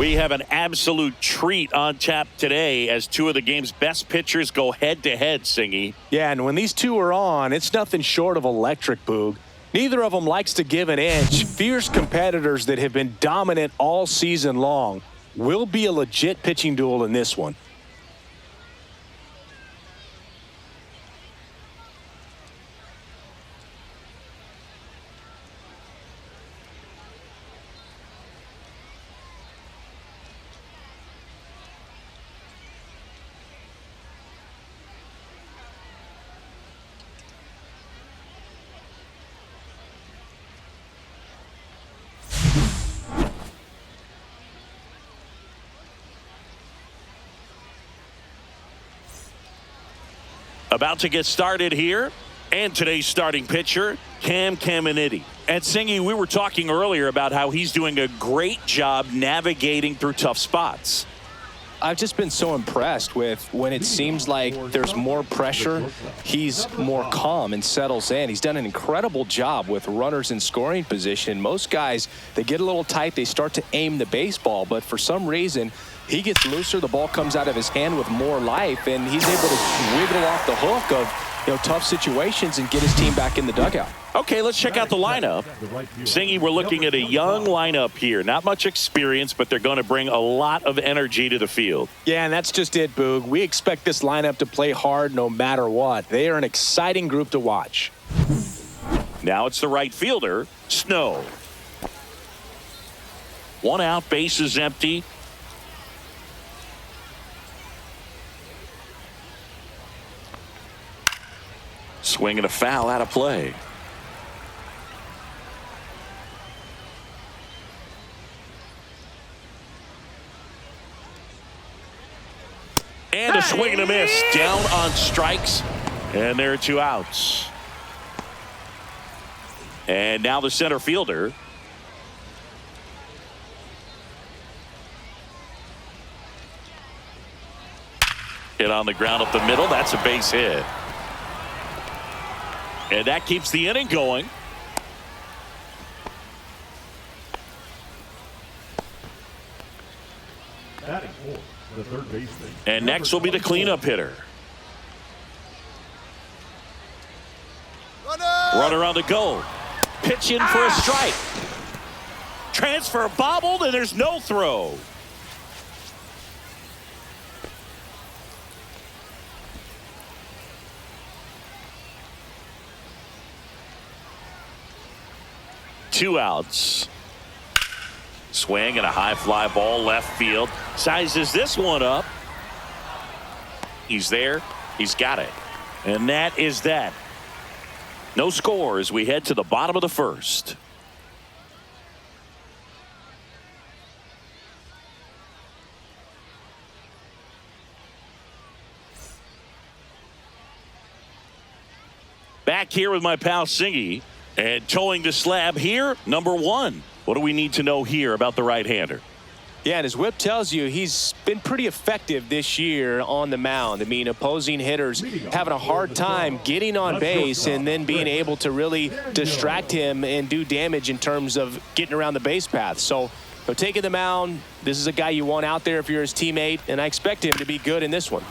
We have an absolute treat on tap today as two of the game's best pitchers go head-to-head, Singy. Yeah, and when these two are on, it's nothing short of electric, Boog. Neither of them likes to give an inch. Fierce competitors that have been dominant all season long. Will be a legit pitching duel in this one. About to get started here, and today's starting pitcher, Cam Caminiti. And Singy, we were talking earlier about how he's doing a great job navigating through tough spots. I've just been so impressed with when it seems like there's more pressure, he's more calm and settles in. He's done an incredible job with runners in scoring position. Most guys, they get a little tight, they start to aim the baseball, but for some reason, he gets looser, the ball comes out of his hand with more life, and he's able to wiggle off the hook of tough situations and get his team back in the dugout. Okay, let's check out the lineup. Singy, we're looking at a young lineup here. Not much experience, but they're going to bring a lot of energy to the field. Yeah, and that's just it, Boog. We expect this lineup to play hard no matter what. They are an exciting group to watch. Now it's the right fielder, Snow. 1 out, base is empty. Swing and a foul out of play. And a swing and a miss. Down on strikes. And there are 2 outs. And now the center fielder. Hit on the ground up the middle. That's a base hit. And that keeps the inning going. The third baseman. And next will be the cleanup hitter. Runner on the go. Pitch in for a strike. Transfer bobbled, and there's no throw. Two outs. Swing and a high fly ball left field. Sizes this one up. He's there. He's got it. And that is that. No score as we head to the bottom of the first. Back here with my pal Singy. And towing the slab here, number 1. What do we need to know here about the right-hander? Yeah, and his whip tells you he's been pretty effective this year on the mound. I mean, opposing hitters having a hard time getting on base and then being able to really distract him and do damage in terms of getting around the base path. So taking the mound, this is a guy you want out there if you're his teammate, and I expect him to be good in this one.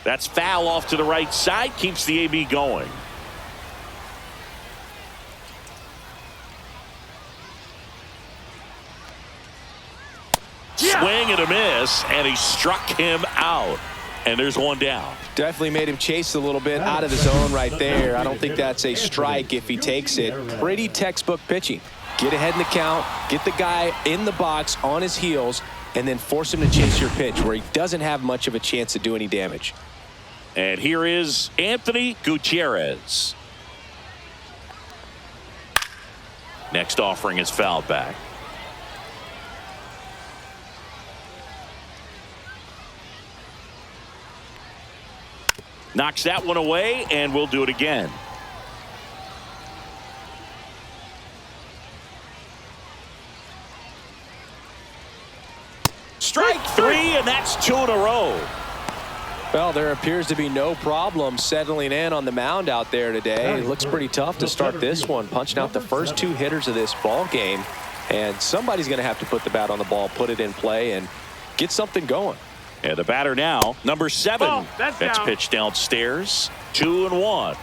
That's foul off to the right side. Keeps the AB going. Yeah. Swing and a miss, and he struck him out. And there's one down. Definitely made him chase a little bit out of the zone right there. I don't think that's a strike if he takes it. Pretty textbook pitching. Get ahead in the count, get the guy in the box on his heels, and then force him to chase your pitch where he doesn't have much of a chance to do any damage. And here is Anthony Gutierrez. Next offering is fouled back. Knocks that one away, and we'll do it again. Strike 3, and that's 2 in a row. Well, there appears to be no problem settling in on the mound out there today. It looks pretty tough to start this one, punching out the first 2 hitters of this ball game. And somebody's going to have to put the bat on the ball, put it in play, and get something going. And the batter now, number 7. Oh, that's pitched downstairs. 2-1.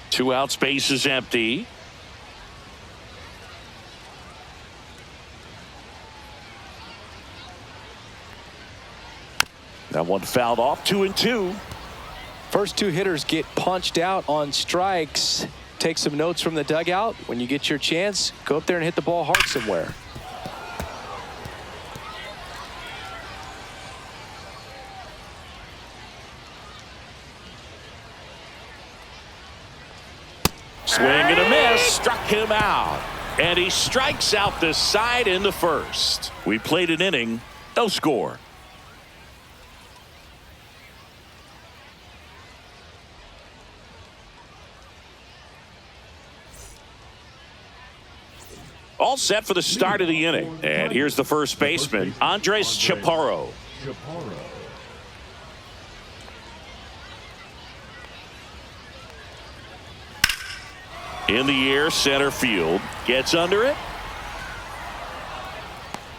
Two outs, base is empty. That one fouled off. 2-2. First 2 hitters get punched out on strikes. Take some notes from the dugout. When you get your chance, go up there and hit the ball hard somewhere. Swing and a miss. Struck him out. And he strikes out the side in the first. We played an inning. No score. All set for the start of the inning. And here's the first baseman, Andres Chaparro. In the air, center field. Gets under it.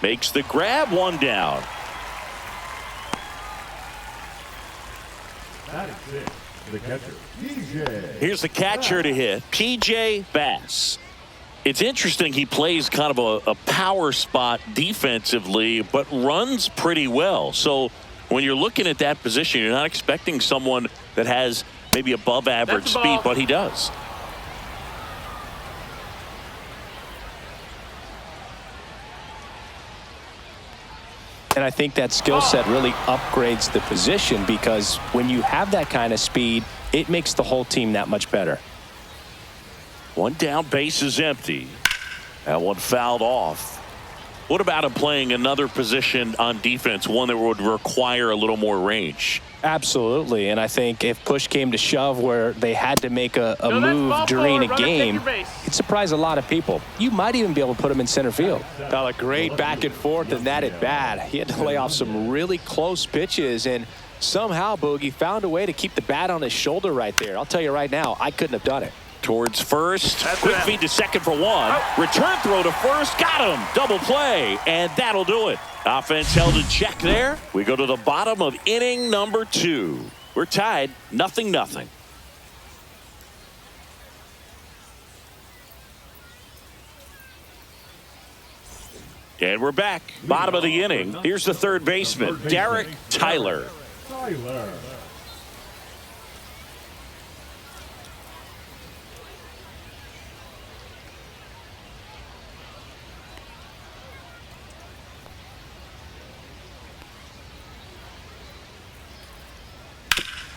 Makes the grab, 1 down. The catcher, PJ. Here's the catcher to hit, PJ Bass. It's interesting, he plays kind of a power spot defensively, but runs pretty well. So when you're looking at that position, you're not expecting someone that has maybe above average speed, but he does. And I think that skill set really upgrades the position, because when you have that kind of speed, it makes the whole team that much better. 1 down, base is empty. That one fouled off. What about him playing another position on defense, one that would require a little more range? Absolutely, and I think if push came to shove where they had to make a move during a game, it'd surprise a lot of people. You might even be able to put him in center field. Well, a great back and forth in that at bat. He had to lay off some really close pitches, and somehow Boogie found a way to keep the bat on his shoulder right there. I'll tell you right now, I couldn't have done it. Towards first. Quick feed to second for 1. Return throw to first. Got him. Double play. And that'll do it. Offense held in check there. We go to the bottom of inning number 2. We're tied 0-0. And we're back. Bottom of the inning. Here's the third baseman, Derek Tyler.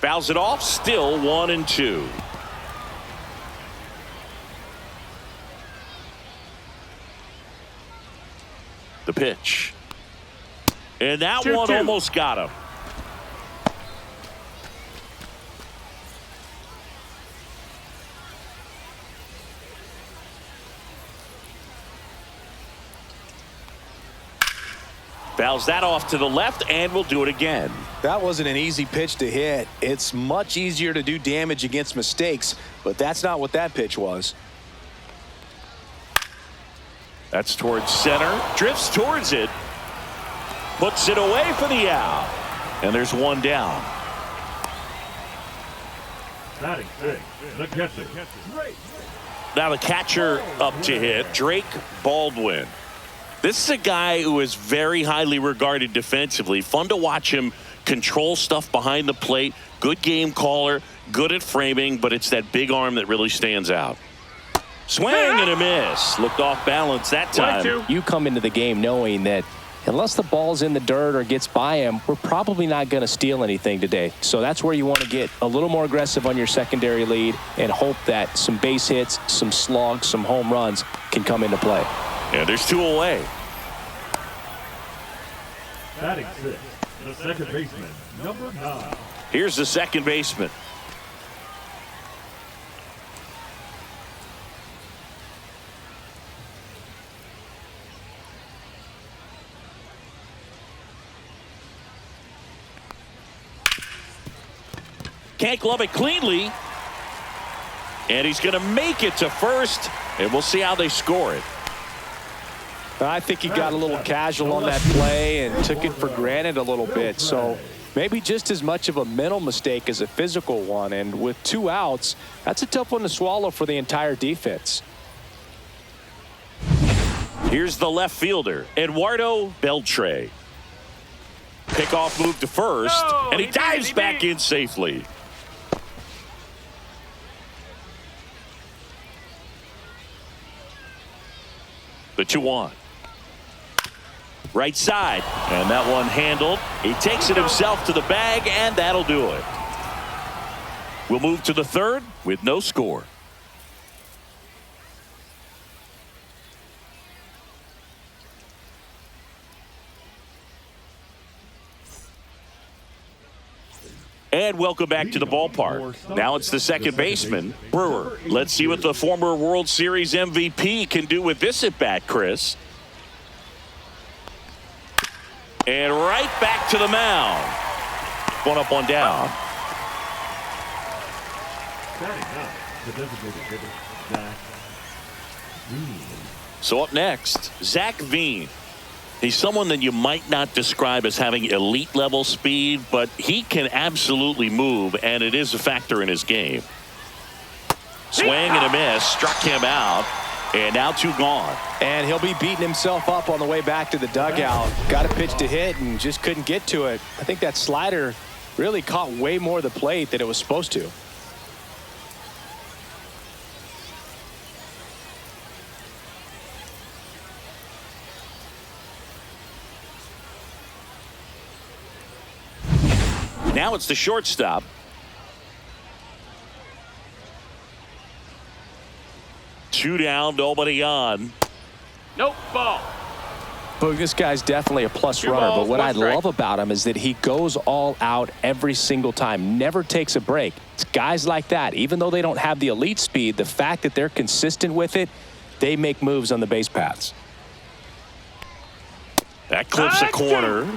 Fouls it off, still 1-2. The pitch. And that 2-2. one almost got him. Fouls that off to the left, and we'll do it again. That wasn't an easy pitch to hit. It's much easier to do damage against mistakes, but that's not what that pitch was. That's towards center. Drifts towards it. Puts it away for the out. And there's 1 down. Batting 6, the catcher. Now the catcher up to hit, Drake Baldwin. This is a guy who is very highly regarded defensively. Fun to watch him control stuff behind the plate. Good game caller, good at framing, but it's that big arm that really stands out. Swing and a miss. Looked off balance that time. You come into the game knowing that unless the ball's in the dirt or gets by him, we're probably not going to steal anything today. So that's where you want to get a little more aggressive on your secondary lead and hope that some base hits, some slugs, some home runs can come into play. And there's 2 away. Batting 6, the second baseman, number 9. Here's the second baseman. Can't glove it cleanly. And he's going to make it to first. And we'll see how they score it. I think he got a little casual on that play and took it for granted a little bit. So maybe just as much of a mental mistake as a physical one. And with 2 outs, that's a tough one to swallow for the entire defense. Here's the left fielder, Eduardo Beltre. Pickoff move to first, and he dives back in safely. The 2-1. Right side, and that one handled. He takes it himself to the bag, and that'll do it. We'll move to the 3rd with no score. And welcome back to the ballpark. Now it's the second baseman, Brewer. Let's see what the former World Series MVP can do with this at bat, Chris. And right back to the mound. 1 up, 1 down. So up next, Zach Veen. He's someone that you might not describe as having elite level speed, but he can absolutely move, and it is a factor in his game. Swing and a miss, struck him out, and now 2 gone. And he'll be beating himself up on the way back to the dugout. Got a pitch to hit and just couldn't get to it. I think that slider really caught way more of the plate than it was supposed to. Now it's the shortstop. Two down, nobody on. Nope, ball. But this guy's definitely a plus runner. But what I love about him is that he goes all out every single time, never takes a break. It's guys like that, even though they don't have the elite speed, the fact that they're consistent with it, they make moves on the base paths. That clips a corner.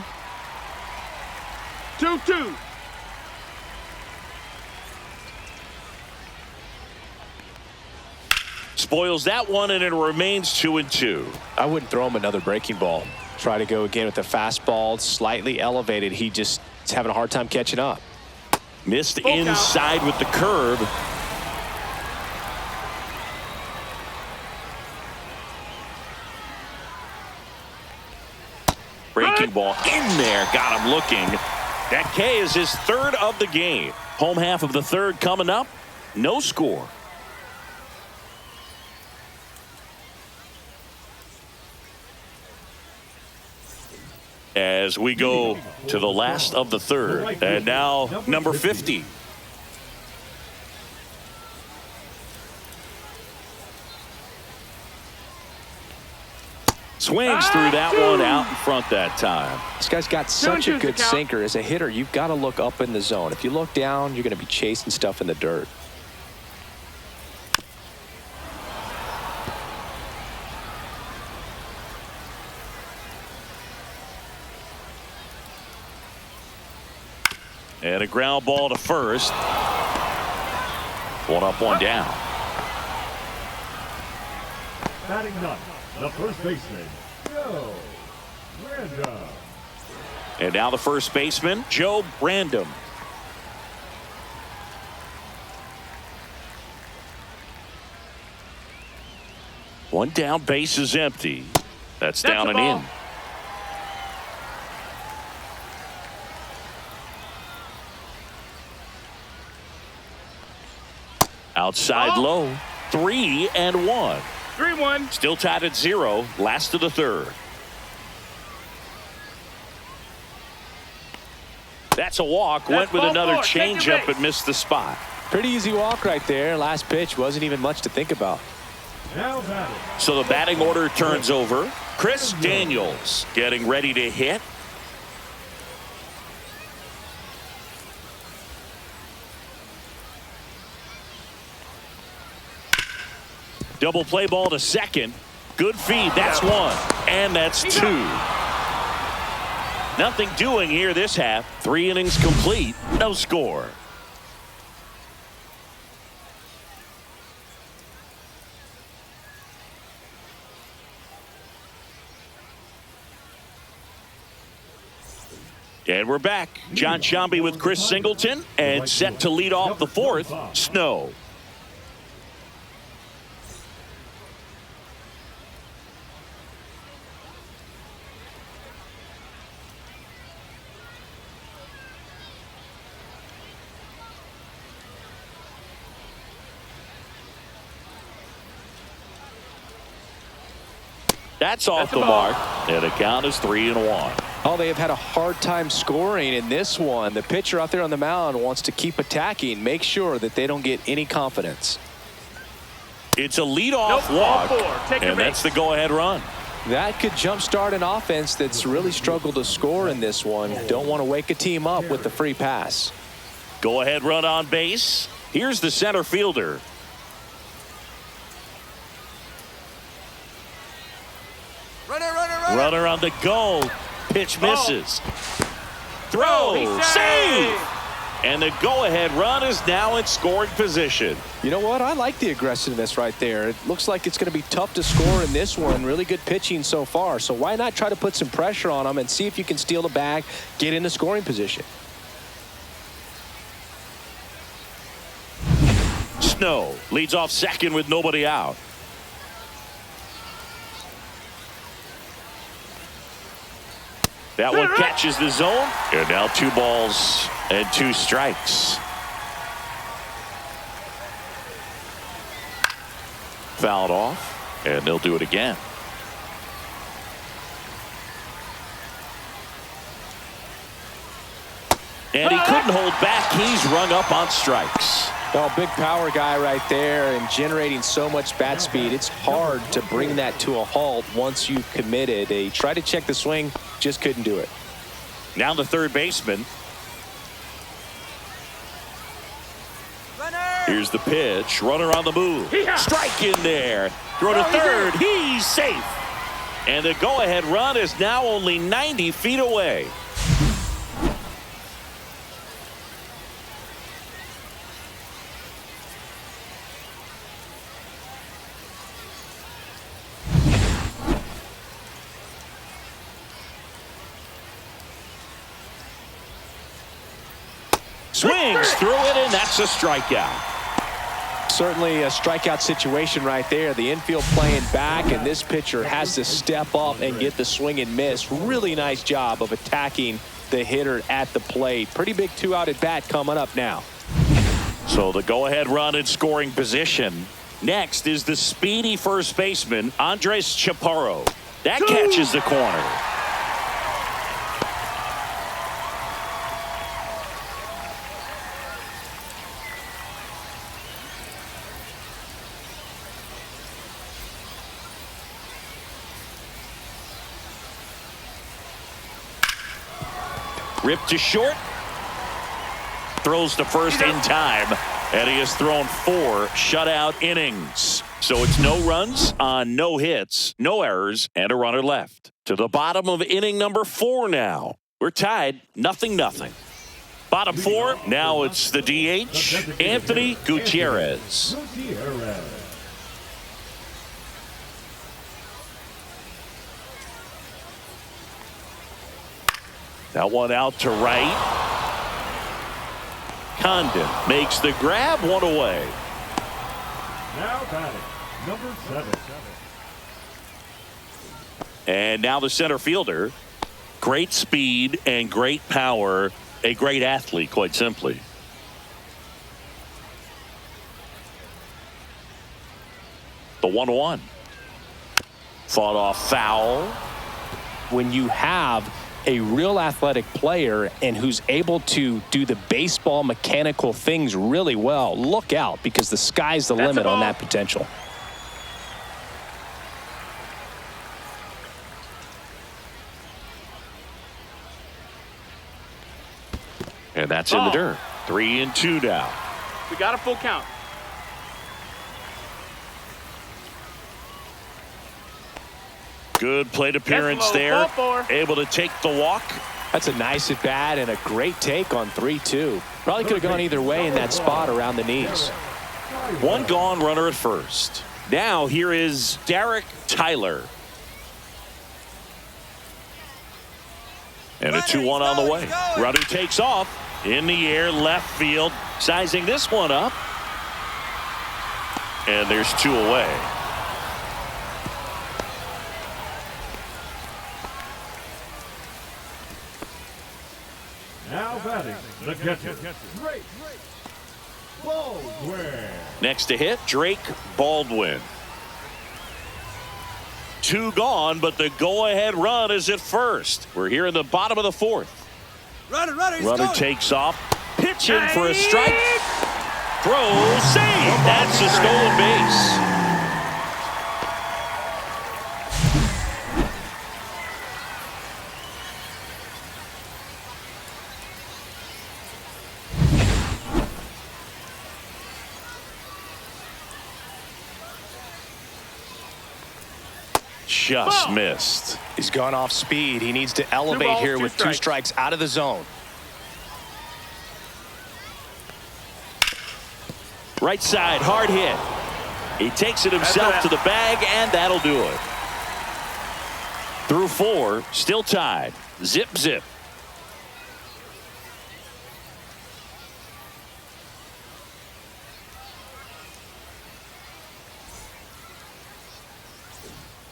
2-2. Spoils that one, and it remains 2-2. I wouldn't throw him another breaking ball. Try to go again with the fastball, slightly elevated. He just is having a hard time catching up. Missed inside with the curve. Breaking ball in there, got him looking. That K is his 3rd of the game. Home half of the 3rd coming up. No score. As we go to the last of the 3rd. And now number 50. Swings through that one out in front that time. This guy's got such a good sinker. As a hitter, you've got to look up in the zone. If you look down, you're going to be chasing stuff in the dirt. And a ground ball to first. 1 up, 1 down. Batting ninth, the first baseman, Joe Random. And now the first baseman, Joe Random. One down, base is empty. That's down and in. Outside low, 3-1. 3-1. Still tied at 0, last of the 3rd. That's a walk. Went with another changeup but missed the spot. Pretty easy walk right there. Last pitch wasn't even much to think about. Now batting. So the batting order turns over. Chris Daniels getting ready to hit. Double play ball to second. Good feed. That's 1. And that's 2. Nothing doing here this half. 3 innings complete. No score. And we're back. John Shambi with Chris Singleton, and set to lead off the fourth, Snow. That's off the mark, and the count is 3-1. Oh, they have had a hard time scoring in this one. The pitcher out there on the mound wants to keep attacking, make sure that they don't get any confidence. It's a leadoff walk, and that's the go-ahead run. That could jumpstart an offense that's really struggled to score in this one. Don't want to wake a team up with the free pass. Go-ahead run on base. Here's the center fielder. Runner on the go. Pitch misses. Throw. Save. And the go-ahead run is now in scoring position. You know what? I like the aggressiveness right there. It looks like it's going to be tough to score in this one. Really good pitching so far. So why not try to put some pressure on them and see if you can steal the bag, get into scoring position. Snow leads off second with nobody out. That one catches the zone. And now 2 balls and 2 strikes. Fouled off, and they'll do it again. And he couldn't hold back. He's rung up on strikes. Well, big power guy right there and generating so much bat speed. It's hard to bring that to a halt once you've committed. They tried to check the swing, just couldn't do it. Now the third baseman. Here's the pitch. Runner on the move. Strike in there. Throw to third. He's safe. And the go-ahead run is now only 90 feet away. Swings through it, and that's a strikeout. Certainly a strikeout situation right there. The infield playing back, and this pitcher has to step up and get the swing and miss. Really nice job of attacking the hitter at the plate. Pretty big 2-out at bat coming up now. So the go-ahead run in scoring position. Next is the speedy first baseman, Andres Chaparro. That catches the corner. Ripped to short. Throws to first in time. And he has thrown 4 shutout innings. So it's no runs on no hits, no errors, and a runner left. To the bottom of inning number 4 now. We're tied, 0-0. Bottom 4, now it's the DH, Anthony Gutierrez. That one out to right. Condon makes the grab, 1 away. Now batting, number 7. And now the center fielder. Great speed and great power. A great athlete, quite simply. The 1-1. Fought off foul. When you have a real athletic player and who's able to do the baseball mechanical things really well, look out, because the sky's the limit on that potential. And that's in the dirt. 3-2 now. We got a full count. Good plate appearance there. Able to take the walk. That's a nice at bat and a great take on 3-2. Probably could have gone either way in that spot around the knees. 1 gone, runner at first. Now here is Derek Tyler. And a 2-1 on the way. Runner takes off in the air, left field, sizing this one up. And there's 2 away. Now batting the catcher, Drake Baldwin. Next to hit, Drake Baldwin. 2 gone, but the go-ahead run is at first. We're here in the bottom of the 4th. Runner takes off, pitching for a strike. Throw, save. That's a stolen base. Just missed. He's gone off speed. He needs to elevate here with 2 strikes out of the zone. Right side, hard hit. He takes it himself to the bag, and that'll do it. Through 4, still tied. Zip, zip.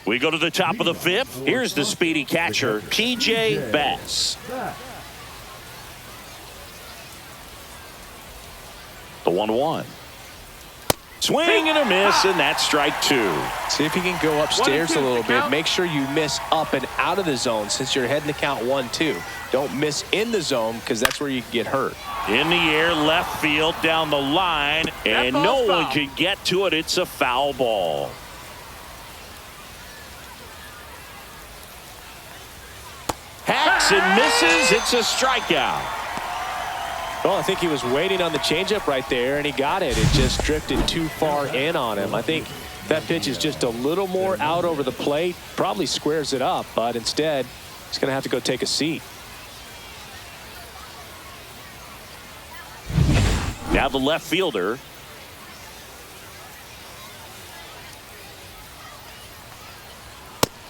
We go to the top of the 5th. Here's the speedy catcher, P.J. Bass. The 1-1. Swing and a miss, and that's strike 2. See if you can go upstairs a little bit. Make sure you miss up and out of the zone since you're heading to count 1-2. Don't miss in the zone because that's where you can get hurt. In the air, left field, down the line, and no one can get to it. It's a foul ball. Hacks and misses. It's a strikeout. Well, I think he was waiting on the changeup right there, and he got it. It just drifted too far in on him. I think that pitch is just a little more out over the plate. Probably squares it up, but instead, he's going to have to go take a seat. Now the left fielder.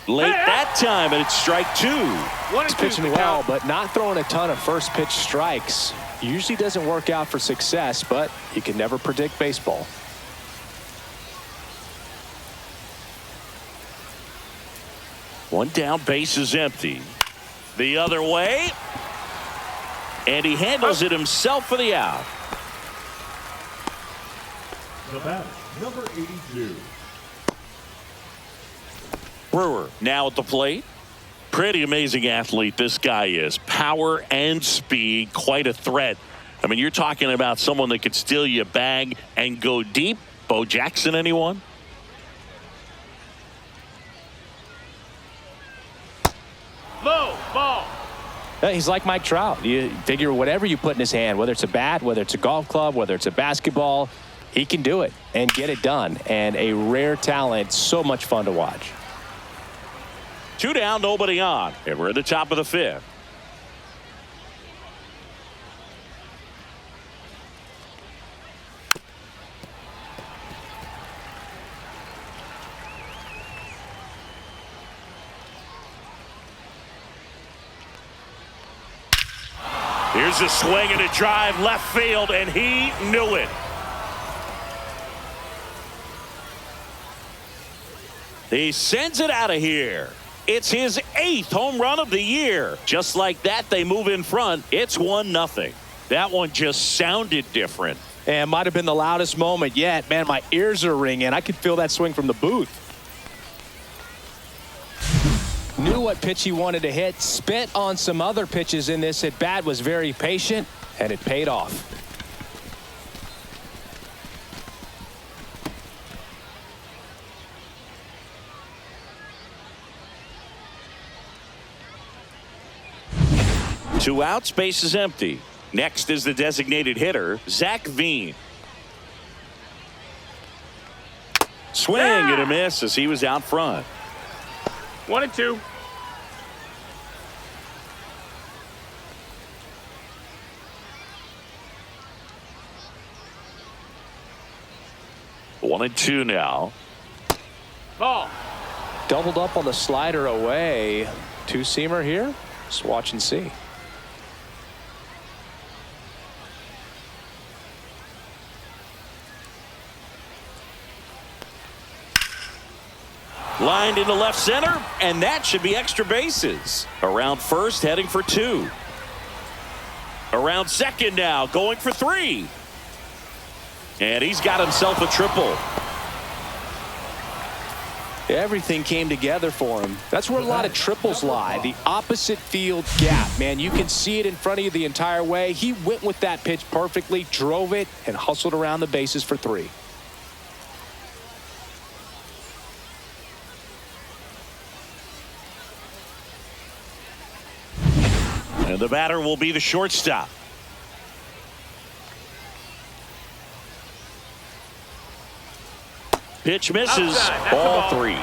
Late that time, and it's strike 2. He's pitching well, but not throwing a ton of first pitch strikes. Usually doesn't work out for success, but you can never predict baseball. One down, base is empty. The other way. And he handles it himself for the out. The batter, number 82. Brewer now at the plate. Pretty amazing athlete this guy is. Power and speed, quite a threat. I mean, you're talking about someone that could steal you a bag and go deep. Bo Jackson, anyone? Low ball. He's like Mike Trout. You figure whatever you put in his hand, whether it's a bat, whether it's a golf club, whether it's a basketball, he can do it and get it done. And a rare talent, so much fun to watch. 2 down, nobody on, and we're at the top of the 5th. Here's a swing and a drive left field, and he knew it. He sends it out of here. It's his 8th home run of the year. Just like that, they move in front. It's 1-0. That one just sounded different. And might have been the loudest moment yet. Man, my ears are ringing. I could feel that swing from the booth. Knew what pitch he wanted to hit. Spent on some other pitches in this at bat. Was very patient, and it paid off. Two outs, base is empty. Next is the designated hitter, Zach Veen. Swing and a miss as he was out front. 1-2. One and two now. Ball. Doubled up on the slider away. Two-seamer here. Just watch and see. Lined into left center, and that should be extra bases. Around first, heading for 2. Around second now, going for 3. And he's got himself a triple. Everything came together for him. That's where a lot of triples lie. The opposite field gap, man. You can see it in front of you the entire way. He went with that pitch perfectly, drove it, and hustled around the bases for 3. And the batter will be the shortstop. Pitch misses. Outside. Ball 3.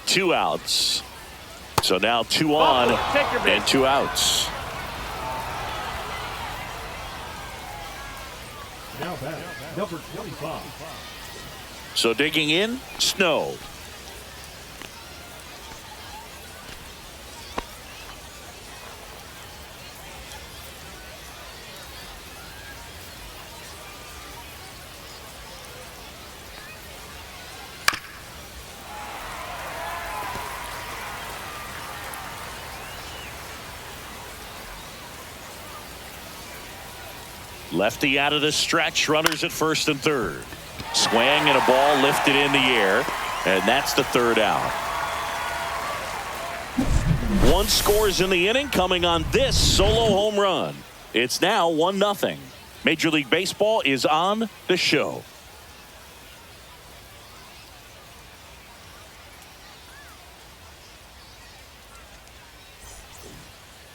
Two outs. So now 2 on and 2 outs. Now batting, number 25. So digging in, Snow. Lefty out of the stretch, runners at first and third. Swing and a ball lifted in the air, and that's the 3rd out. 1 scores in the inning, coming on this solo home run. It's now 1-0. Major League Baseball is on the show.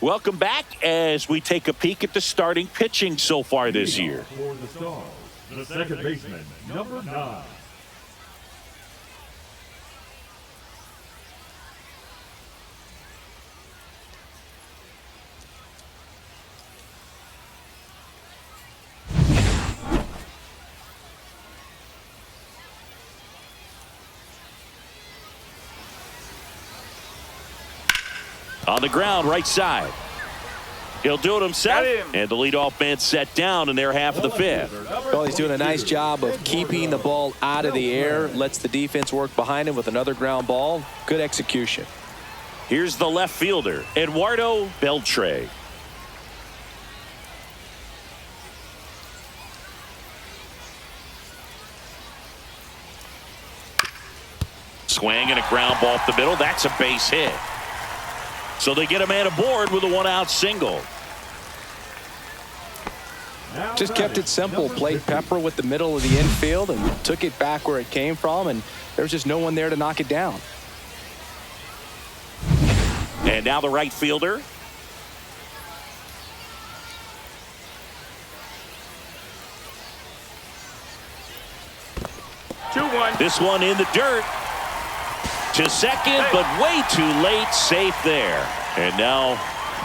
Welcome back as we take a peek at the starting pitching so far this year. For the Stars, the second baseman, number 9. On the ground, right side. He'll do it himself, and the leadoff man set down in their half of the 5th. Well, he's doing a nice job of keeping the ball out of the air, lets the defense work behind him with another ground ball. Good execution. Here's the left fielder, Eduardo Beltre. Swing and a ground ball up the middle. That's a base hit. So they get a man aboard with a 1-out single. Just kept it simple. Played pepper with the middle of the infield and took it back where it came from, and there's just no one there to knock it down. And now the right fielder. This one in the dirt. To second, but way too late. Safe there. And now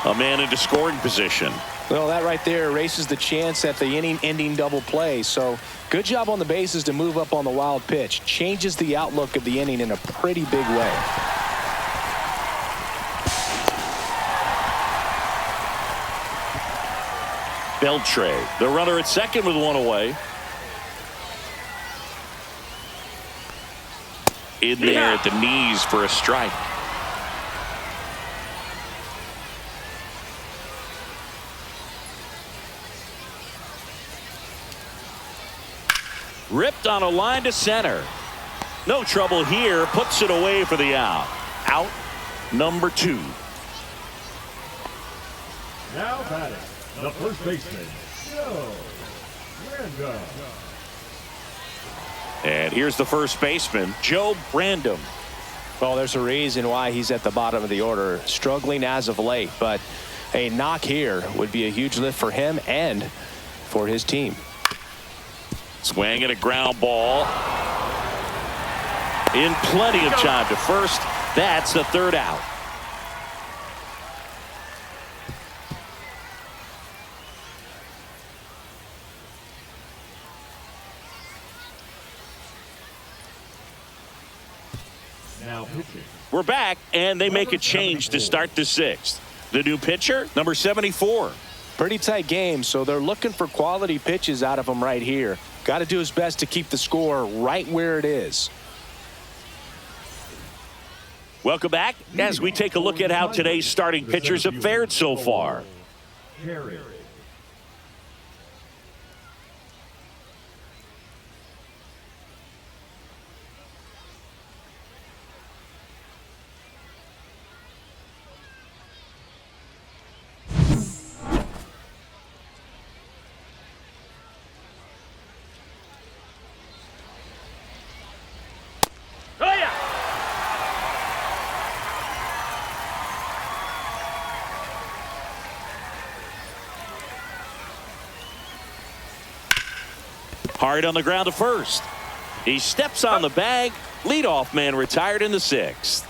a man into scoring position. Well, that right there erases the chance at the inning-ending double play. So good job on the bases to move up on the wild pitch. Changes the outlook of the inning in a pretty big way. Beltre, the runner at second with 1 away. In there at the knees for a strike. Ripped on a line to center. No trouble here. Puts it away for the out. Out number 2. Now batting, the first baseman, Joe Random. And here's the first baseman, Joe Random. Well, there's a reason why he's at the bottom of the order. Struggling as of late, but a knock here would be a huge lift for him and for his team. Swing and a ground ball. In plenty of time to first. That's the 3rd out. pitching. We're back, and they make a change to start the sixth. The new pitcher, number 74. Pretty tight game, so they're looking for quality pitches out of him right here. Got to do his best to keep the score right where it is. Welcome back as we take a look at how today's starting pitchers have fared so far. Carry. Oh, yeah. Hard on the ground to first. He steps on the bag. Leadoff man retired in the sixth.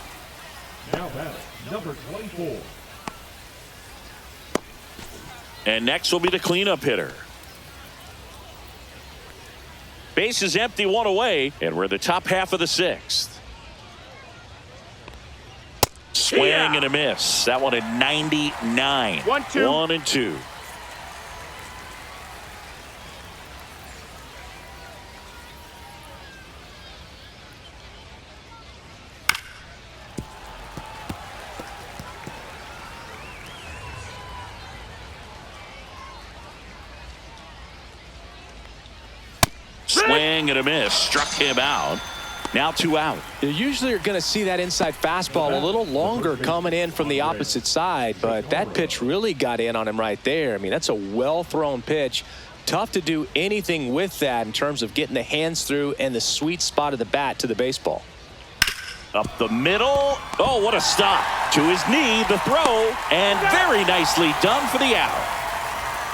Now batting, number 24. And next will be the cleanup hitter. Base is empty, one away, and we're in the top half of the sixth. Swing and a miss. That one at 99. 1-2. 1-2. Swing and a miss. Struck him out. Now 2 out. You usually are going to see that inside fastball a little longer coming in from the opposite side, but that pitch really got in on him right there. I mean, that's a well-thrown pitch. Tough to do anything with that in terms of getting the hands through and the sweet spot of the bat to the baseball. Up the middle. Oh, what a stop. To his knee, the throw, and very nicely done for the out.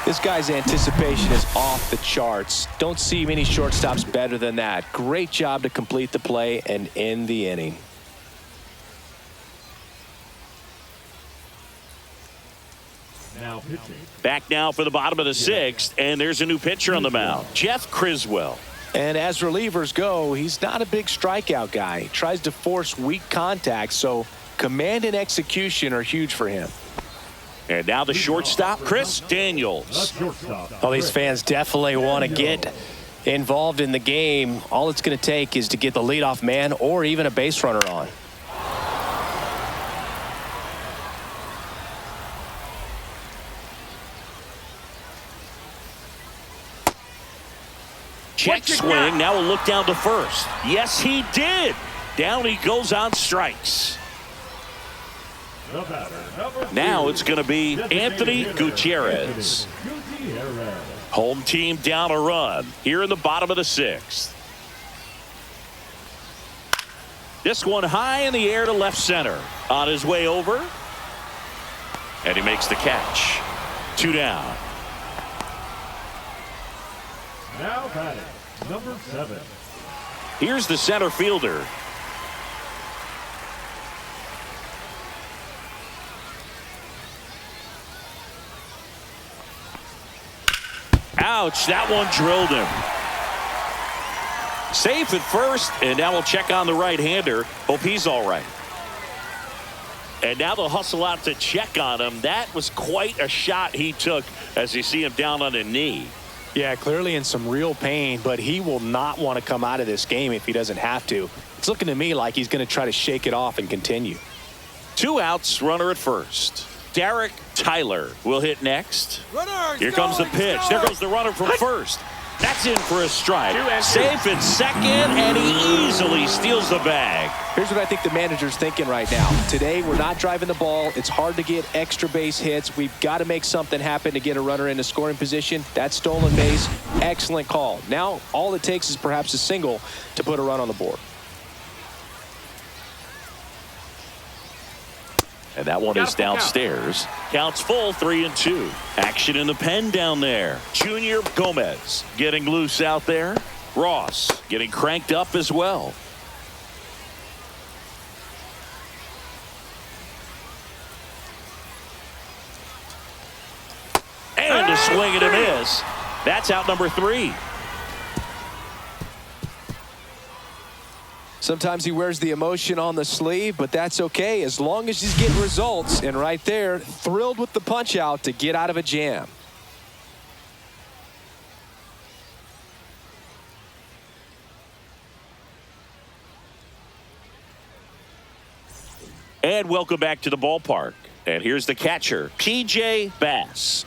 This guy's anticipation is off the charts. Don't see many shortstops better than that. Great job to complete the play and end the inning. Now pitching. Back now for the bottom of the sixth, and there's a new pitcher on the mound, Jeff Criswell. And as relievers go, he's not a big strikeout guy. He tries to force weak contact, so command and execution are huge for him. And now the shortstop, Chris Daniels. Well, these fans definitely want to get involved in the game. All it's going to take is to get the leadoff man or even a base runner on. Check swing. Now we'll look down to first. Yes, he did. Down he goes on strikes. Now it's going to be Anthony Gutierrez. Home team down a run here in the bottom of the sixth. This one high in the air to left center. On his way over. And he makes the catch. 2 down. Now batting, number 7. Here's the center fielder. Ouch, that one drilled him. Safe at first, and now we'll check on the right-hander. Hope he's all right. And now they'll hustle out to check on him. That was quite a shot he took as you see him down on a knee. Yeah, clearly in some real pain, but he will not want to come out of this game if he doesn't have to. It's looking to me like he's going to try to shake it off and continue. 2 outs, runner at first. Derek Tyler will hit next. Here comes the pitch. There goes the runner from first. That's in for a strike. Safe at second, and he easily steals the bag. Here's what I think the manager's thinking right now. Today, we're not driving the ball. It's hard to get extra base hits. We've got to make something happen to get a runner into scoring position. That stolen base, excellent call. Now, all it takes is perhaps a single to put a run on the board. And that one is downstairs. Counts full, 3-2. Action in the pen down there. Junior Gomez getting loose out there. Ross getting cranked up as well. And a swing and a miss. That's out number 3. Sometimes he wears the emotion on the sleeve, but that's okay as long as he's getting results. And right there, thrilled with the punch out to get out of a jam. And welcome back to the ballpark. And here's the catcher, P.J. Bass.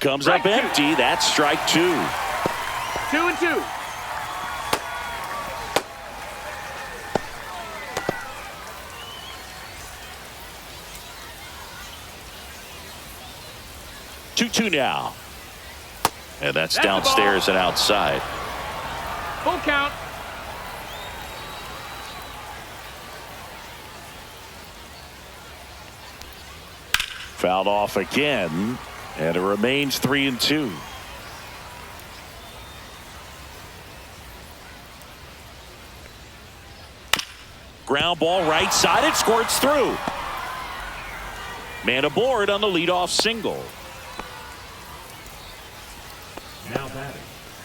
Comes up empty. That's strike 2. 2-2. Two now. And that's downstairs and outside. Full count. Fouled off again. And it remains 3-2. Ground ball right side. It squirts through. Man aboard on the leadoff single. Now batting,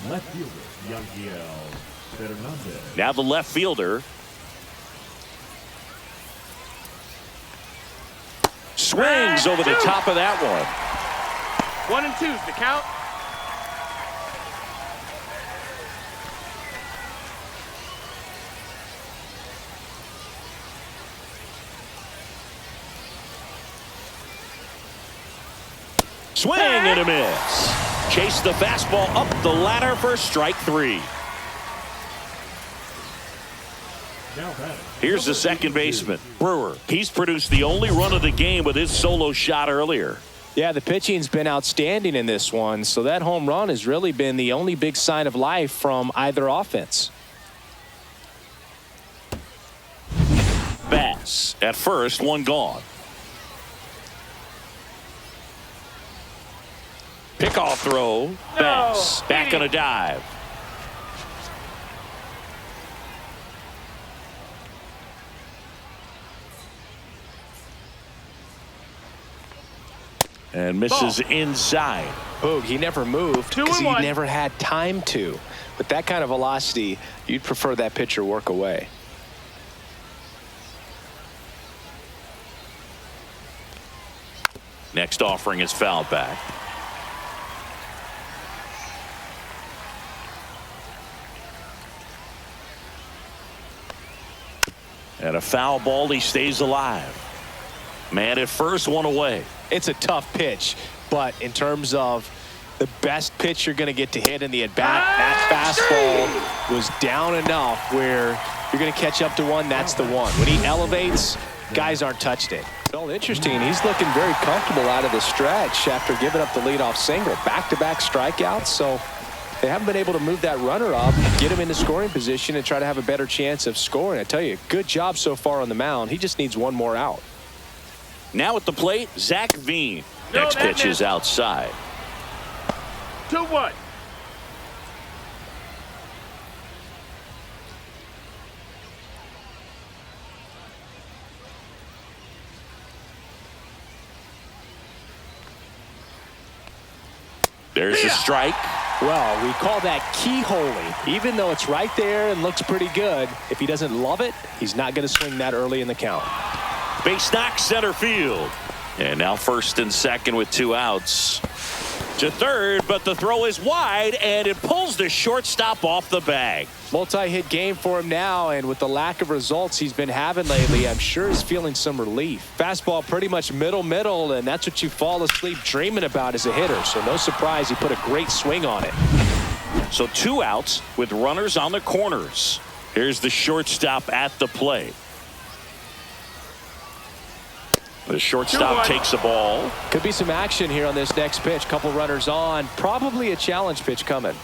left fielder, Yangiel Fernandez. Now the left fielder. Swings over the top of that one. 1-2's the count. Swing and a miss. Chase the fastball up the ladder for strike 3. Here's the second baseman, Brewer. He's produced the only run of the game with his solo shot earlier. Yeah, the pitching's been outstanding in this one, so that home run has really been the only big sign of life from either offense. Bass at first, one gone. Pickoff throw. Bass back on a dive. And misses inside. Boog, he never moved because he 2-1. never had time to. With that kind of velocity, you'd prefer that pitcher work away. Next offering is fouled back. And a foul ball, he stays alive. Man at first, one away. It's a tough pitch, but in terms of the best pitch you're going to get to hit in the at-bat, that fastball was down enough where you're going to catch up to one, that's the one. When he elevates, guys aren't touching it. Well, interesting. He's looking very comfortable out of the stretch after giving up the leadoff single. Back-to-back strikeouts, so they haven't been able to move that runner up, get him into scoring position, and try to have a better chance of scoring. I tell you, good job so far on the mound. He just needs one more out. Now at the plate, Zach Veen. Next pitch is outside. 2-1. There's a strike. Well, we call that keyholing. Even though it's right there and looks pretty good, if he doesn't love it, he's not going to swing that early in the count. Base knock center field. And now first and second with 2 outs. To third, but the throw is wide, and it pulls the shortstop off the bag. Multi-hit game for him now, and with the lack of results he's been having lately, I'm sure he's feeling some relief. Fastball pretty much middle, and that's what you fall asleep dreaming about as a hitter. So no surprise he put a great swing on it. So 2 outs with runners on the corners. Here's the shortstop at the plate. The shortstop takes the ball. Could be some action here on this next pitch. Couple runners on. Probably a challenge pitch coming.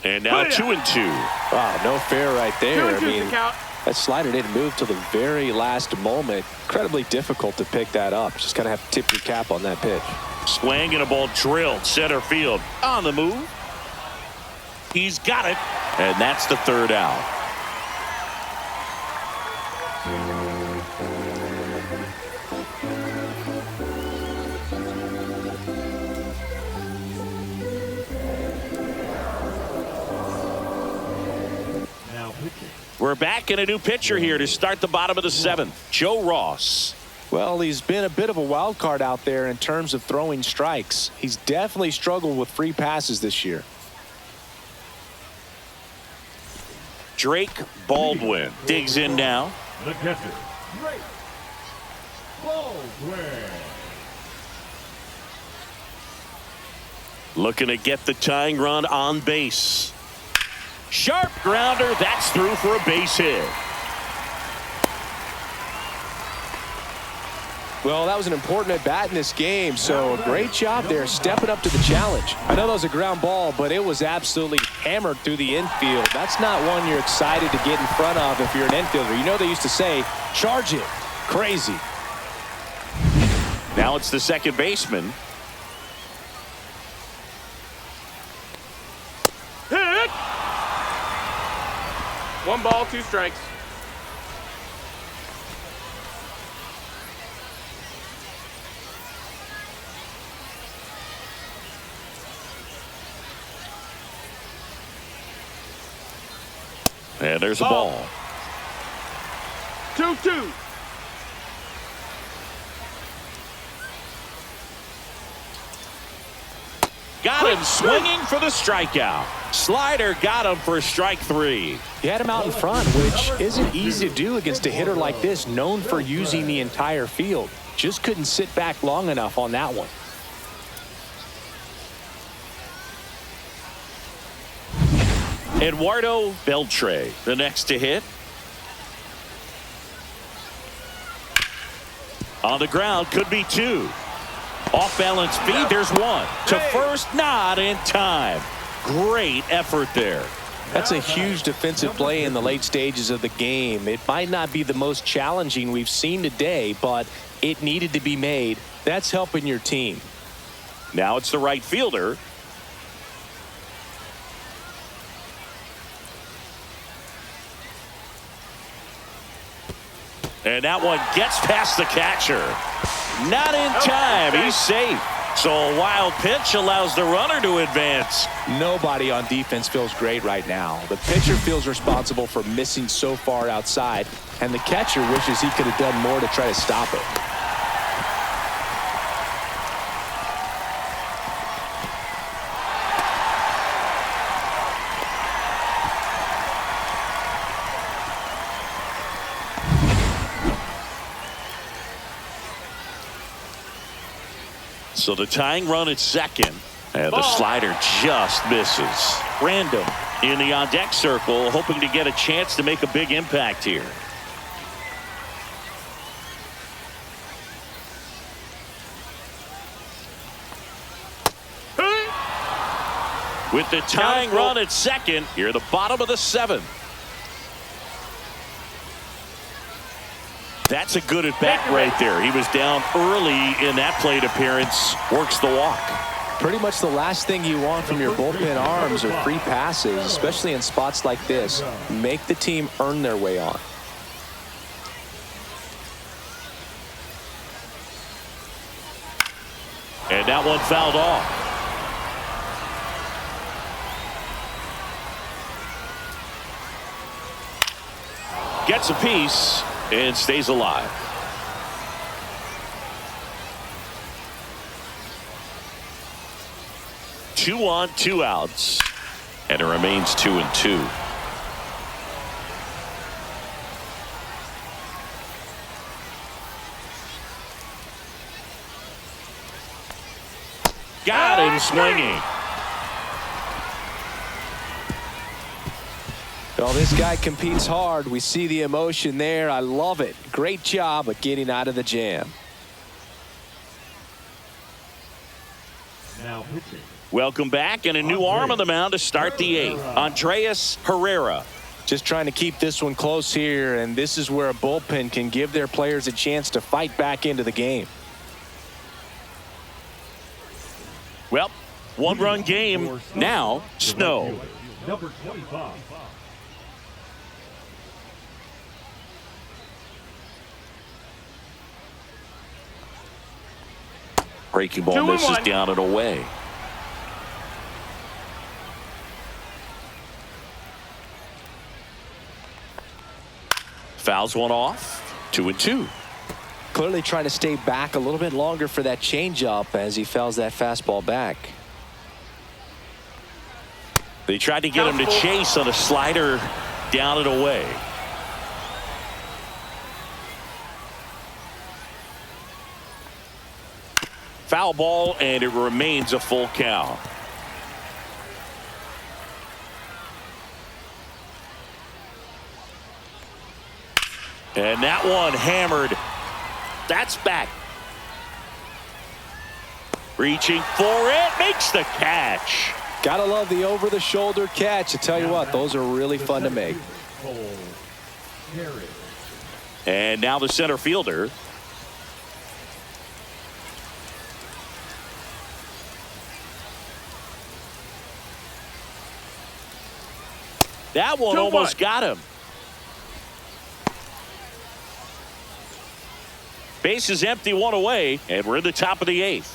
And now 2-2. Wow, no fair right there. I 2-2's mean, the count. that slider didn't move till the very last moment. Incredibly difficult to pick that up. Just kind of have to tip your cap on that pitch. Swing and a ball drilled center field. On the move. He's got it. And that's the 3rd out. We're back in a new pitcher here to start the bottom of the 7th. Joe Ross. Well, he's been a bit of a wild card out there in terms of throwing strikes. He's definitely struggled with free passes this year. Drake Baldwin digs in now. The catcher, Drake Baldwin. Looking to get the tying run on base. Sharp grounder. That's through for a base hit. Well, that was an important at-bat in this game, so a great job there stepping up to the challenge. I know that was a ground ball, but it was absolutely hammered through the infield. That's not one you're excited to get in front of if you're an infielder. You know they used to say, charge it. Crazy. Now it's the second baseman. Hit! 1 ball, 2 strikes. And there's a ball. 2-2. Got him swinging for the strikeout. Slider got him for strike 3. He had him out in front, which isn't easy to do against a hitter like this, known for using the entire field. Just couldn't sit back long enough on that one. Eduardo Beltre, the next to hit. On the ground, could be 2. Off balance feed, there's 1. To first, not in time. Great effort there. That's a huge defensive play in the late stages of the game. It might not be the most challenging we've seen today, but it needed to be made. That's helping your team. Now it's the right fielder. And that one gets past the catcher. Not in time. He's safe. So a wild pitch allows the runner to advance. Nobody on defense feels great right now. The pitcher feels responsible for missing so far outside, and the catcher wishes he could have done more to try to stop it. So the tying run at second, and the slider just misses. Random in the on-deck circle, hoping to get a chance to make a big impact here. With the tying run at second, here the bottom of the 7th. That's a good at bat right there. He was down early in that plate appearance. Works the walk. Pretty much the last thing you want from your bullpen arms are free passes, especially in spots like this. Make the team earn their way on. And that one fouled off. Gets a piece and stays alive. Two on, 2 outs, and it remains 2-2. Got him swinging. Well, this guy competes hard. We see the emotion there. I love it. Great job of getting out of the jam. Now pitching. Welcome back, and a new arm on the mound to start the 8th. Andreas Herrera. Just trying to keep this one close here, and this is where a bullpen can give their players a chance to fight back into the game. Well, 1-run game. Now, Snow. Number 25. Breaking ball 2-1. misses down and away. Fouls one off. 2-2. Clearly trying to stay back a little bit longer for that changeup as he fouls that fastball back. They tried to get him to chase on a slider down and away. Foul ball, and it remains a full count. And that one hammered. That's back. Reaching for it, makes the catch. Gotta love the over-the-shoulder catch. I tell you what, those are really fun to make. And now the center fielder. That one almost got him. Base is empty, one away, and we're in the top of the 8th.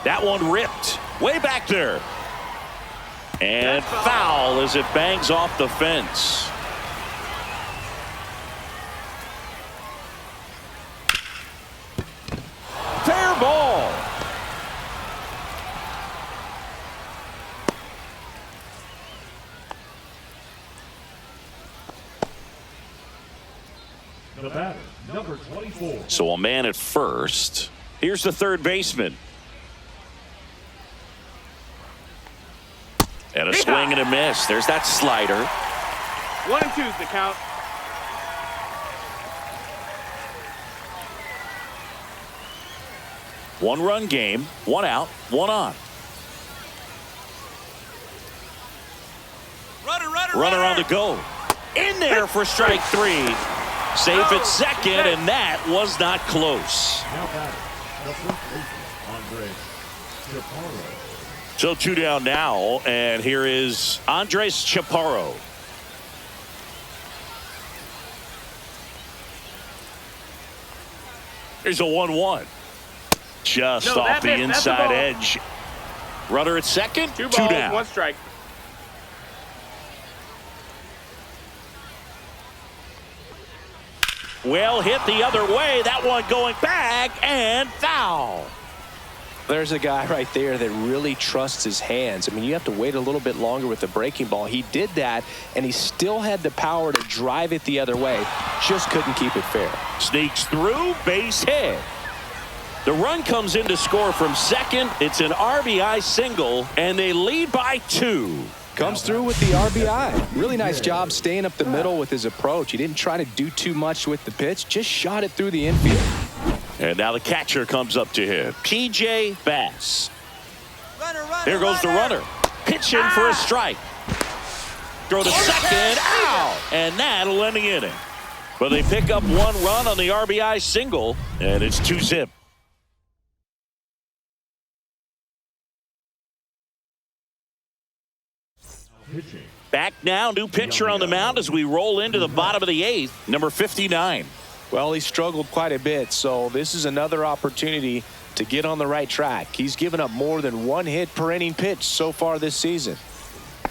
That one ripped way back there. And foul as it bangs off the fence. Fair ball. The batter, number 24. So a man at first. Here's the third baseman. And a swing and a miss. There's that slider. 1-2's the count. One-run game, one out, one on. Runner on the go. In there for strike 3. Safe at second, and that was not close. Now batter, the first baseman, Andres Chaparro. So 2 down now, and here is Andres Chaparro. Here's a 1-1. Just off the inside edge. Runner at second, 2 balls, down. 1 strike. Well hit the other way. That one going back and foul. There's a guy right there that really trusts his hands. I mean, you have to wait a little bit longer with the breaking ball. He did that, and he still had the power to drive it the other way. Just couldn't keep it fair. Sneaks through, base hit. The run comes in to score from second. It's an RBI single, and they lead by 2. Comes through with the RBI. Really nice job staying up the middle with his approach. He didn't try to do too much with the pitch, just shot it through the infield. And now the catcher comes up to him. P.J. Bass. Here goes the runner. Pitch in for a strike. Throw to second. Out. And that'll end the inning. But they pick up 1 run on the RBI single, and it's 2-zip. Back now, new pitcher on the mound as we roll into the bottom of the 8th, number 59. Well, he struggled quite a bit, so this is another opportunity to get on the right track. He's given up more than 1 hit per inning pitch so far this season.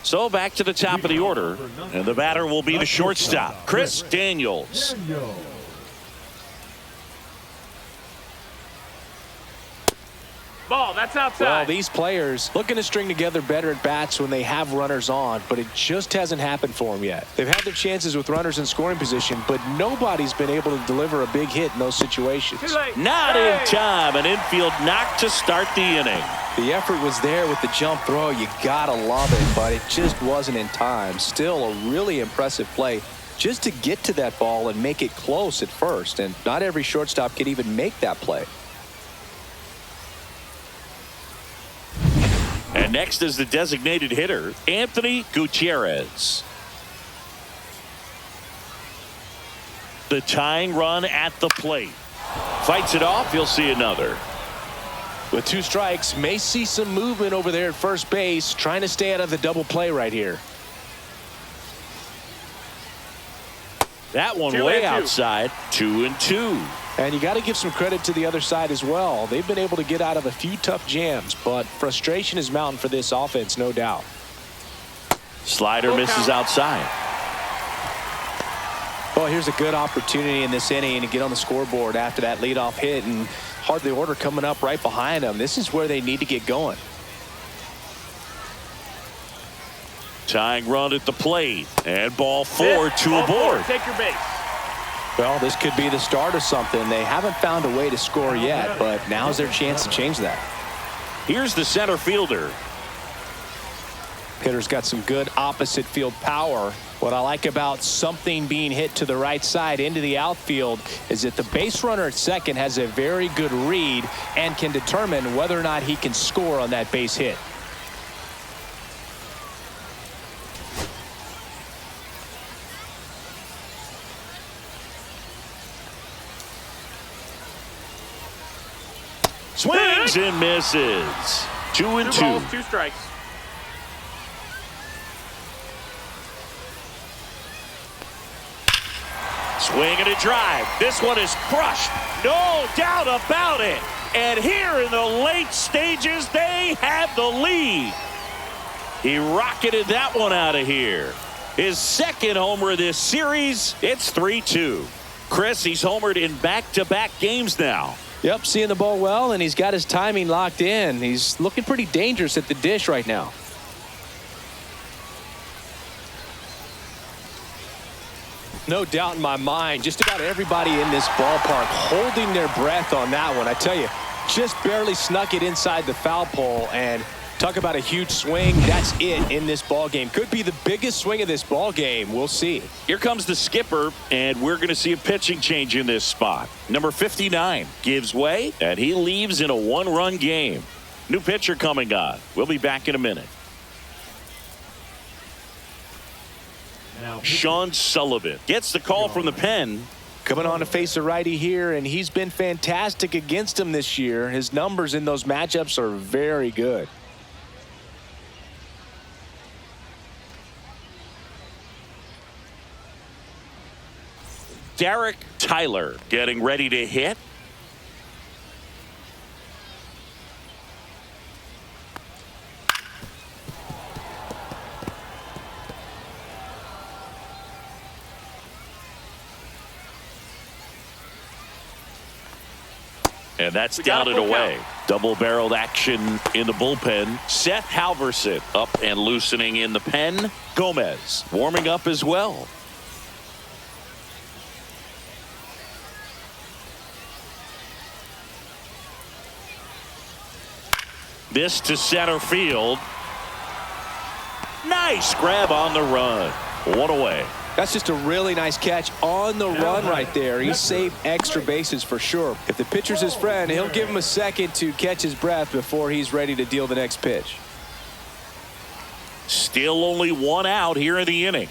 So back to the top of the order, and the batter will be the shortstop, Chris Daniels. Ball, that's outside. Well, these players looking to string together better at bats when they have runners on, but it just hasn't happened for them yet. They've had their chances with runners in scoring position, but nobody's been able to deliver a big hit in those situations. Not in time. An infield knock to start the inning. The effort was there with the jump throw. You gotta love it, but it just wasn't in time. Still a really impressive play just to get to that ball and make it close at first, and not every shortstop can even make that play. And next is the designated hitter, Anthony Gutierrez. The tying run at the plate. Fights it off. You'll see another. With 2 strikes, may see some movement over there at first base, trying to stay out of the double play right here. That one way outside. 2-2. And you got to give some credit to the other side as well. They've been able to get out of a few tough jams, but frustration is mounting for this offense, no doubt. Slider misses outside. Well, here's a good opportunity in this inning to get on the scoreboard after that leadoff hit, and hardly order coming up right behind them. This is where they need to get going. Tying run at the plate, and ball 4 to aboard. Take your base. Well, this could be the start of something. They haven't found a way to score yet, but now's their chance to change that. Here's the center fielder. Hitter's got some good opposite field power. What I like about something being hit to the right side into the outfield is that the base runner at second has a very good read and can determine whether or not he can score on that base hit. Swings and misses. 2 and 2. 2 balls, 2 strikes. Swing and a drive. This one is crushed. No doubt about it. And here in the late stages, they have the lead. He rocketed that one out of here. His second homer this series. It's 3-2. Chris, he's homered in back-to-back games now. Yep, seeing the ball well, and he's got his timing locked in. He's looking pretty dangerous at the dish right now. No doubt in my mind, just about everybody in this ballpark holding their breath on that one. I tell you, just barely snuck it inside the foul pole, and talk about a huge swing. That's it in this ball game. Could be the biggest swing of this ball game. We'll see. Here comes the skipper, and we're going to see a pitching change in this spot. Number 59 gives way, and he leaves in a 1-run game. New pitcher coming on. We'll be back in a minute. Sean Sullivan gets the call from the pen. Coming on to face a righty here, and he's been fantastic against him this year. His numbers in those matchups are very good. Derek Tyler getting ready to hit. And that's down and away. Double-barreled action in the bullpen. Seth Halverson up and loosening in the pen. Gomez warming up as well. This to center field. Nice grab on the run. One away. That's just a really nice catch on the run right there. He saved extra bases for sure. If the pitcher's his friend, he'll give him a second to catch his breath before he's ready to deal the next pitch. Still only 1 out here in the inning.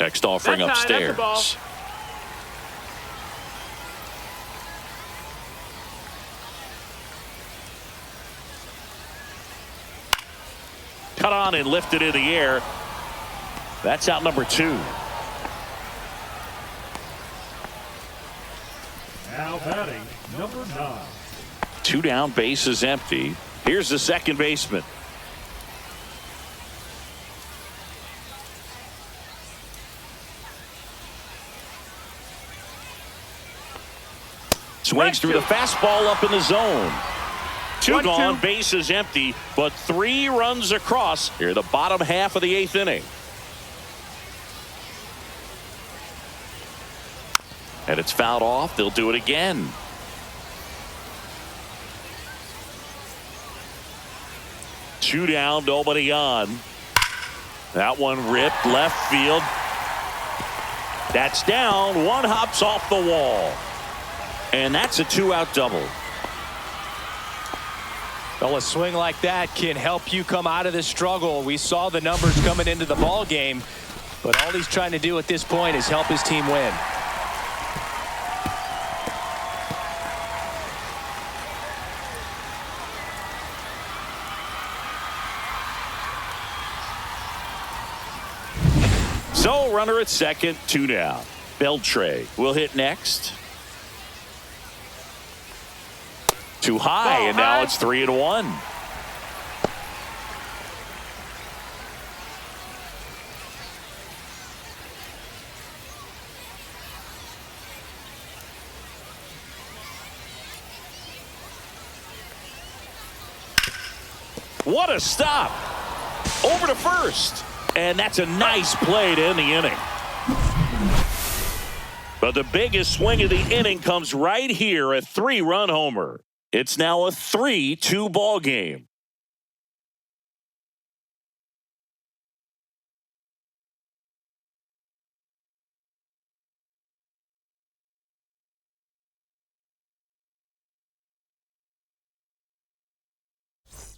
Next offering That's high, that's a ball. upstairs. Cut on and lifted in the air. That's out number 2. Now batting, number 9. 2 down, base is empty. Here's the second baseman. Swings through the fastball up in the zone. 2 gone, base is empty, but 3 runs across here the bottom half of the 8th inning. And it's fouled off. They'll do it again. Two down, nobody on. That one ripped left field. That's down. One hops off the wall. And that's a 2-out double. Well, a swing like that can help you come out of this struggle. We saw the numbers coming into the ball game, but all he's trying to do at this point is help his team win. So runner at second, 2 down. Beltre will hit next. Too high, and now it's 3-1. What a stop. Over to first. And that's a nice play to end the inning. But the biggest swing of the inning comes right here, a 3-run homer. It's now a 3-2 ball game.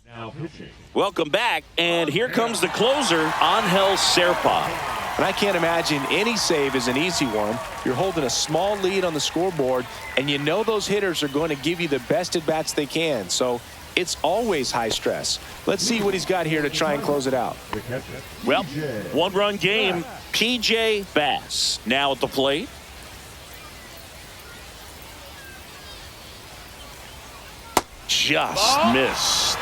Now pitching. Welcome back, and here comes the closer, Angel Serpa. And I can't imagine any save is an easy one. You're holding a small lead on the scoreboard, and you know those hitters are going to give you the best at-bats they can. So it's always high stress. Let's see what he's got here to try and close it out. Well, one-run game, P.J. Bass now at the plate. Just missed.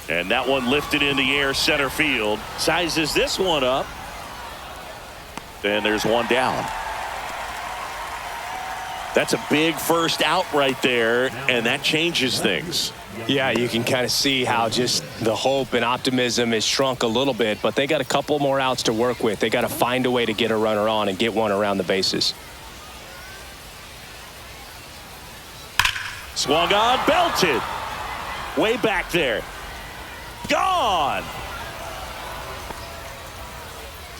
And that one lifted in the air, center field. Sizes this one up. And there's one down. That's a big first out right there, and that changes things. Yeah, you can kind of see how just the hope and optimism is shrunk a little bit, but they got a couple more outs to work with. They got to find a way to get a runner on and get one around the bases. Swung on, belted. Way back there. Gone.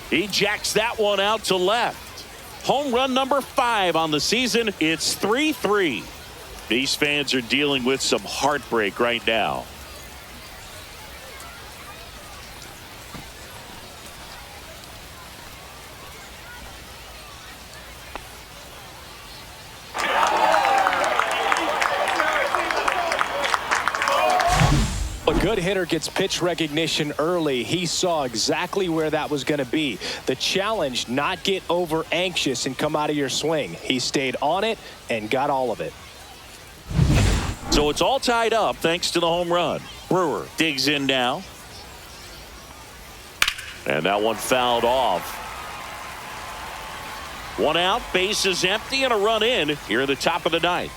He jacks that one out to left. Home run number 5 on the season. It's 3-3. These fans are dealing with some heartbreak right now. A good hitter gets pitch recognition early. He saw exactly where that was going to be. The challenge, not get over anxious and come out of your swing. He stayed on it and got all of it. So it's all tied up thanks to the home run. Brewer digs in now. And that one fouled off. One out, base is empty, and a run in here at the top of the ninth.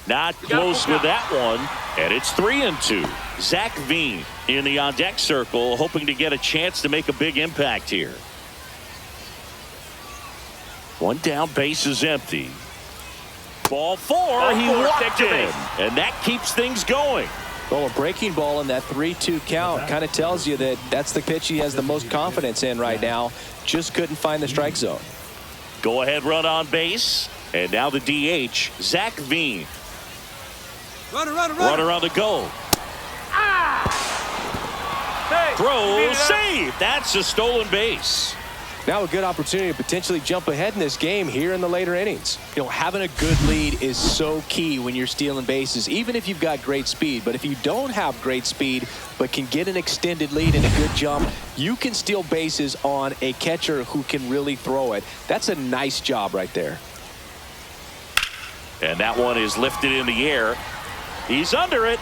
Not close with that one, and it's 3-2. Zach Veen in the on-deck circle, hoping to get a chance to make a big impact here. One down, base is empty. Ball 4, he walked in, and that keeps things going. Well, a breaking ball in that 3-2 count kind of tells you that that's the pitch he has the most confidence in right now. Just couldn't find the strike zone. Go ahead run on base, and now the DH, Zach Veen. Runner on the go. Throw, save. That's a stolen base. Now a good opportunity to potentially jump ahead in this game here in the later innings. You know, having a good lead is so key when you're stealing bases, even if you've got great speed. But if you don't have great speed but can get an extended lead and a good jump, you can steal bases on a catcher who can really throw it. That's a nice job right there. And that one is lifted in the air. He's under it.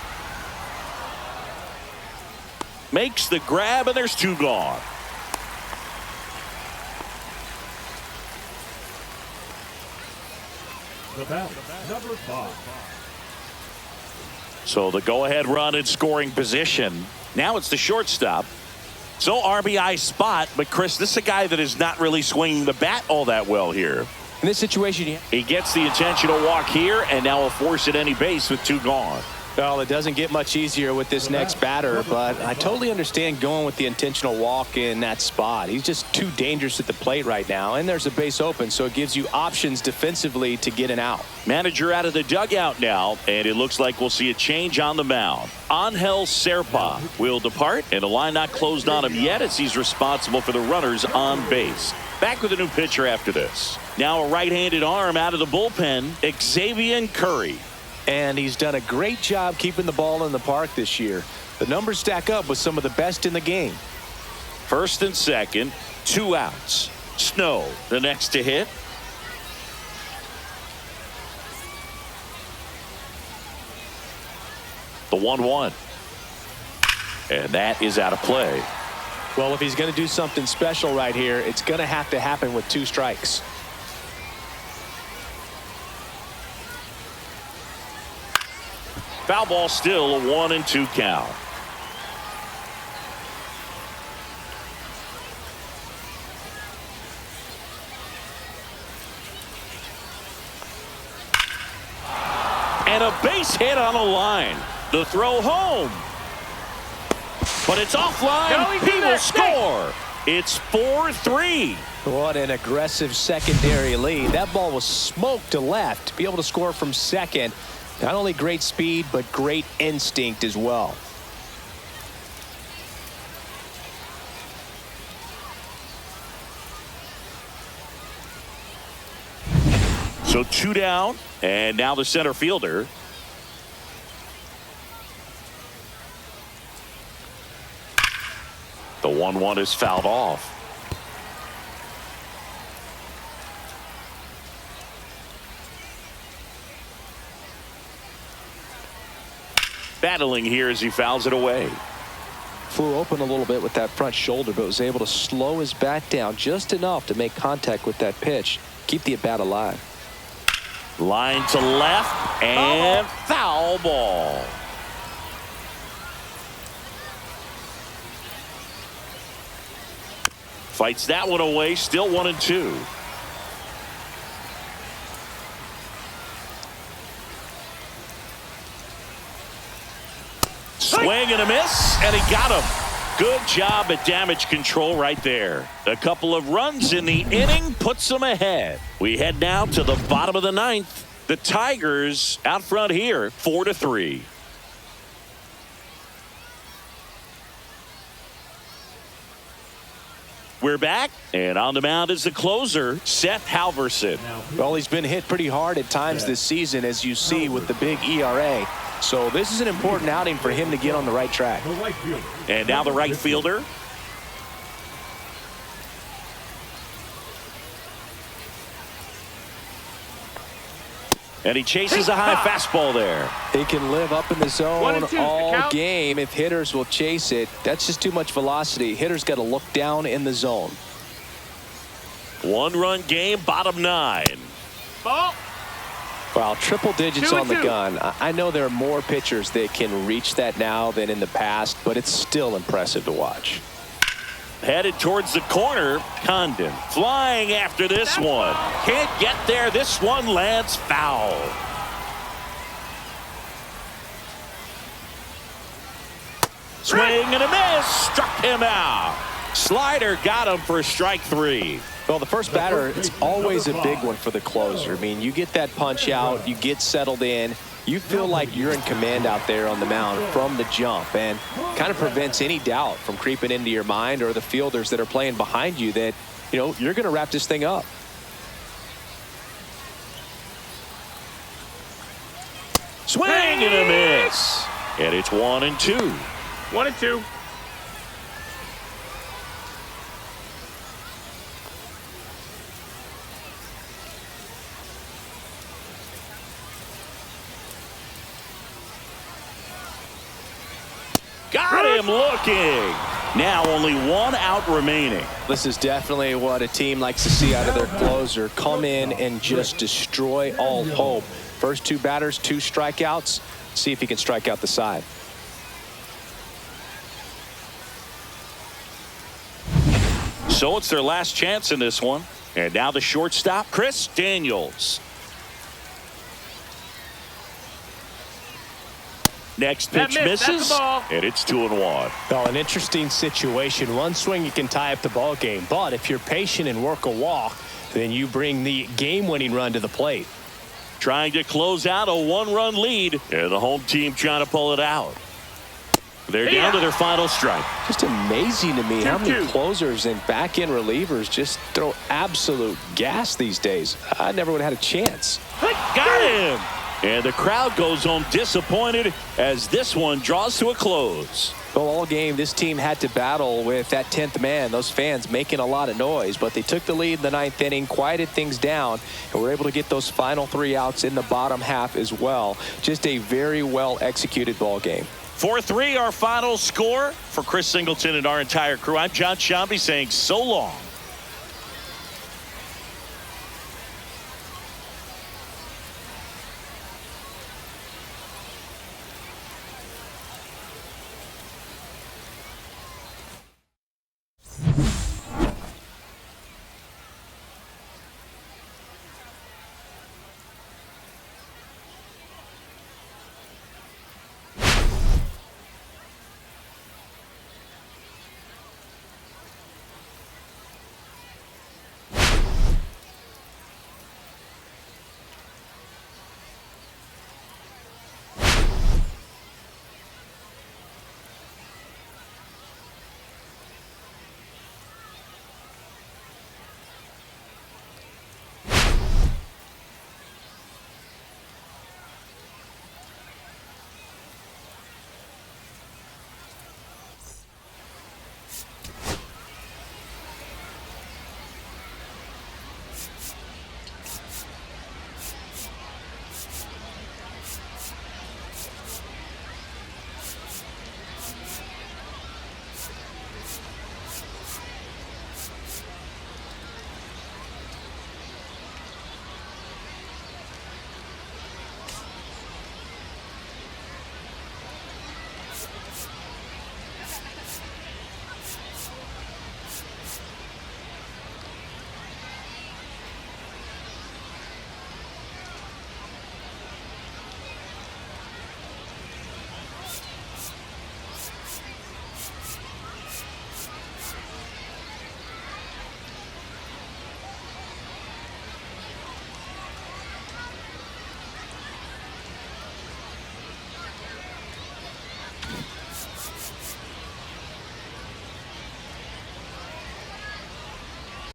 Makes the grab, and there's 2 gone. The batter, number 5. So the go-ahead run in scoring position. Now it's the shortstop. So RBI spot, but Chris, this is a guy that is not really swinging the bat all that well here. In this situation, he gets the intentional walk here, and now a force at any base with 2 gone. Well, it doesn't get much easier with this next batter, but I totally understand going with the intentional walk in that spot. He's just too dangerous at the plate right now, and there's a base open, so it gives you options defensively to get an out. Manager out of the dugout now, and it looks like we'll see a change on the mound. Angel Serpa will depart, and the line not closed on him yet as he's responsible for the runners on base. Back with a new pitcher after this. Now a right-handed arm out of the bullpen, Xavier Curry. And he's done a great job keeping the ball in the park this year. The numbers stack up with some of the best in the game. First and second, 2 outs. Snow, the next to hit. The 1-1. And that is out of play. Well, if he's going to do something special right here, it's going to have to happen with 2 strikes. Foul ball, still a 1-2 count. And a base hit on the line. The throw home. But it's offline. He will score. It's 4-3. What an aggressive secondary lead. That ball was smoked to left. To be able to score from second. Not only great speed, but great instinct as well. So 2 down, and now the center fielder. The 1-1 is fouled off. Battling here as he fouls it away. Flew open a little bit with that front shoulder, but was able to slow his bat down just enough to make contact with that pitch. Keep the at-bat alive. Line to left and foul ball. Fights that one away. Still 1-2. Swing and a miss, and he got him. Good job at damage control right there. A couple of runs in the inning puts them ahead. We head now to the bottom of the 9th. The Tigers out front here, 4-3. We're back, and on the mound is the closer, Seth Halverson. Well, he's been hit pretty hard at times this season, as you see with the big ERA. So this is an important outing for him to get on the right track. And now the right fielder. And he chases a high fastball there. He can live up in the zone all game if hitters will chase it. That's just too much velocity. Hitters got to look down in the zone. 1-run game, bottom 9. Ball. Wow, triple digits on the gun. I know there are more pitchers that can reach that now than in the past, but it's still impressive to watch. Headed towards the corner. Condon flying after this one. Can't get there. This one lands foul. Swing and a miss. Struck him out. Slider got him for strike 3. Well, the first batter, it's always a big one for the closer. I mean, you get that punch out, you get settled in, you feel like you're in command out there on the mound from the jump, and kind of prevents any doubt from creeping into your mind or the fielders that are playing behind you that, you know, you're going to wrap this thing up. Swing and a miss. And it's 1-2. 1-2. Got him looking. Now only 1 out remaining. This is definitely what a team likes to see out of their closer. Come in and just destroy all hope. First 2 batters, 2 strikeouts. See if he can strike out the side. So it's their last chance in this one. And now the shortstop, Chris Daniels. Next pitch misses, and it's 2-1. Well, an interesting situation. One swing, you can tie up the ball game. But if you're patient and work a walk, then you bring the game-winning run to the plate. Trying to close out a 1-run lead, and the home team trying to pull it out. They're down to their final strike. Just amazing to me how many closers and back-end relievers just throw absolute gas these days. I never would have had a chance. Got him! And the crowd goes home disappointed as this one draws to a close. Well, all game, this team had to battle with that 10th man. Those fans making a lot of noise, but they took the lead in the 9th inning, quieted things down, and were able to get those final 3 outs in the bottom half as well. Just a very well-executed ball game. 4-3, our final score. For Chris Singleton and our entire crew, I'm John Shambi saying so long. You